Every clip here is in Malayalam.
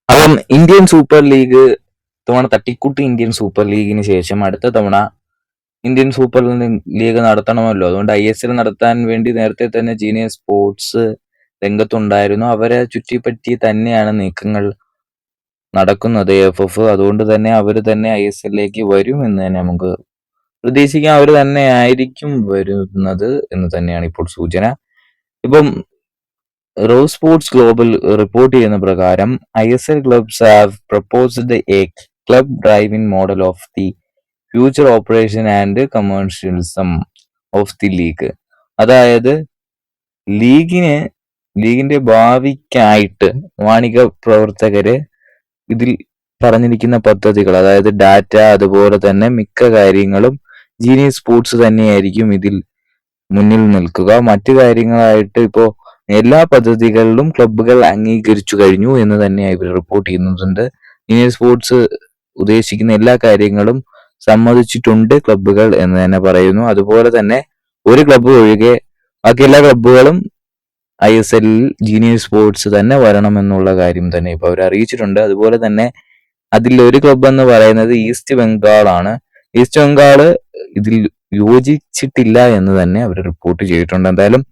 അപ്പം ഇന്ത്യൻ സൂപ്പർ ലീഗ് തവണ തട്ടിക്കൂട്ട് ഇന്ത്യൻ സൂപ്പർ ലീഗിന് ശേഷം അടുത്ത തവണ ഇന്ത്യൻ സൂപ്പർ ലീഗ് നടത്തണമല്ലോ. അതുകൊണ്ട് ISL നടത്താൻ വേണ്ടി നേരത്തെ തന്നെ ജീനിയസ് സ്പോർട്സ് രംഗത്തുണ്ടായിരുന്നു. അവരെ ചുറ്റിപ്പറ്റി തന്നെയാണ് നീക്കങ്ങൾ നടക്കുന്നത് AFF. അതുകൊണ്ട് തന്നെ അവർ തന്നെ ISLലേക്ക് വരും എന്ന് തന്നെ നമുക്ക് പ്രതീക്ഷിക്കാം. അവർ തന്നെ ആയിരിക്കും വരുന്നത് എന്ന് തന്നെയാണ് ഇപ്പോൾ സൂചന. ഇപ്പം റോ സ്പോർട്സ് ഗ്ലോബൽ റിപ്പോർട്ട് ചെയ്യുന്ന പ്രകാരം ISL clubs have proposed a club driving model of the future operation and commercialism of the league. അതായത് ലീഗിന്റെ ഭാവിക്കായിട്ട് വാണിജ്യ പ്രവർത്തകര് ഇതിൽ പറഞ്ഞിരിക്കുന്ന പദ്ധതികൾ, അതായത് ഡാറ്റ, അതുപോലെ തന്നെ മിക്ക കാര്യങ്ങളും ജീനിയസ് സ്പോർട്സ് തന്നെയായിരിക്കും ഇതിൽ മുന്നിൽ നിൽക്കുക. മറ്റു കാര്യങ്ങളായിട്ട് ഇപ്പോ എല്ലാ പദ്ധതികളിലും ക്ലബ്ബുകൾ അംഗീകരിച്ചു കഴിഞ്ഞു എന്ന് തന്നെ ഇവർ റിപ്പോർട്ട് ചെയ്യുന്നുണ്ട്. ജീനിയസ് സ്പോർട്സ് ഉദ്ദേശിക്കുന്ന എല്ലാ കാര്യങ്ങളും സമ്മതിച്ചിട്ടുണ്ട് ക്ലബ്ബുകൾ എന്ന് തന്നെ പറയുന്നു. അതുപോലെ തന്നെ ഒരു ക്ലബ്ബ് ഒഴികെ ബാക്കി എല്ലാ ക്ലബ്ബുകളും ISLൽ ജീനിയസ് സ്പോർട്സ് തന്നെ വരണമെന്നുള്ള കാര്യം തന്നെ ഇപ്പൊ അവർ അറിയിച്ചിട്ടുണ്ട്. അതുപോലെ തന്നെ അതിൽ ഒരു ക്ലബ്ബ് എന്ന് പറയുന്നത് ഈസ്റ്റ് ബംഗാൾ ആണ്. ഈസ്റ്റ് ബംഗാൾ ഇതിൽ യോജിച്ചിട്ടില്ല എന്ന് തന്നെ അവർ റിപ്പോർട്ട് ചെയ്തിട്ടുണ്ട്. എന്തായാലും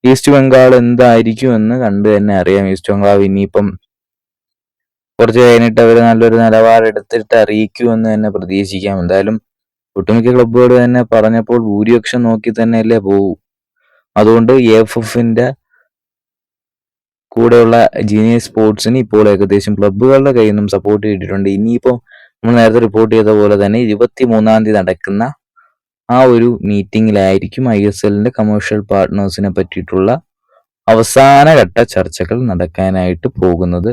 ഈസ്റ്റ് ബംഗാൾ എന്തായിരിക്കും എന്ന് കണ്ടു തന്നെ അറിയാം. ഈസ്റ്റ് ബംഗാൾ ഇനിയിപ്പം കുറച്ച് കഴിഞ്ഞിട്ട് അവർ നല്ലൊരു നിലപാടെടുത്തിട്ട് അറിയിക്കുമെന്ന് തന്നെ പ്രതീക്ഷിക്കാം. എന്തായാലും ഒട്ടുമിക്ക ക്ലബ്ബുകൾ തന്നെ പറഞ്ഞപ്പോൾ ഭൂരിപക്ഷം നോക്കി തന്നെയല്ലേ പോകൂ. അതുകൊണ്ട് AFFന്റെ കൂടെയുള്ള ജീനിയസ് സ്പോർട്സിന് ഇപ്പോൾ ഏകദേശം ക്ലബ്ബുകളുടെ കയ്യിൽ നിന്നും സപ്പോർട്ട് കിട്ടിയിട്ടുണ്ട്. ഇനിയിപ്പോൾ നമ്മൾ നേരത്തെ റിപ്പോർട്ട് ചെയ്ത പോലെ തന്നെ 23-ാം തീയതി നടക്കുന്ന ആ ഒരു മീറ്റിംഗിലായിരിക്കും ISLന്റെ കമേഴ്ഷ്യൽ പാർട്ട്നേഴ്സിനെ പറ്റിയിട്ടുള്ള അവസാനഘട്ട ചർച്ചകൾ നടക്കാനായിട്ട് പോകുന്നത്.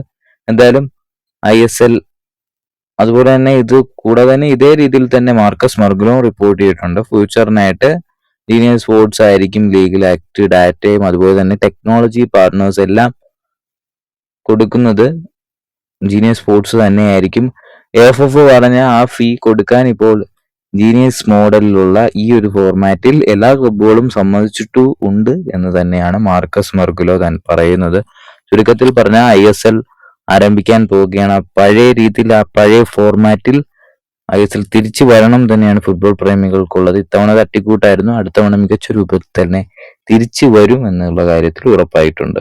എന്തായാലും ISL അതുപോലെ തന്നെ കൂടാതെ തന്നെ ഇതേ രീതിയിൽ തന്നെ മാർക്കസ് മർഗുലും റിപ്പോർട്ട് ചെയ്തിട്ടുണ്ട്. ഫ്യൂച്ചറിനായിട്ട് ജീനിയസ് സ്പോർട്സ് ആയിരിക്കും ലീഗൽ ആക്ട്, ഡാറ്റയും അതുപോലെ തന്നെ ടെക്നോളജി പാർട്ട്നേഴ്സ് എല്ലാം കൊടുക്കുന്നത് ജീനിയസ് സ്പോർട്സ് തന്നെയായിരിക്കും. AFF പറഞ്ഞ ആ ഫീ കൊടുക്കാൻ ഇപ്പോൾ ജീനിയസ് മോഡലിലുള്ള ഈ ഒരു ഫോർമാറ്റിൽ എല്ലാ ക്ലബ്ബുകളും സമ്മതിച്ചിട്ടു ഉണ്ട് എന്ന് തന്നെയാണ് മാർക്കസ് മർഗുലോ പറയുന്നത്. ചുരുക്കത്തിൽ പറഞ്ഞാൽ ISL ആരംഭിക്കാൻ പോവുകയാണ്. പഴയ രീതിയിൽ ആ പഴയ ഫോർമാറ്റിൽ ISL തിരിച്ചു വരണം തന്നെയാണ് ഫുട്ബോൾ പ്രേമികൾക്കുള്ളത്. ഇത്തവണ തട്ടിക്കൂട്ടായിരുന്നു, അടുത്ത തവണ മികച്ച രൂപത്തിൽ തന്നെ തിരിച്ചു വരും എന്നുള്ള കാര്യത്തിൽ ഉറപ്പായിട്ടുണ്ട്.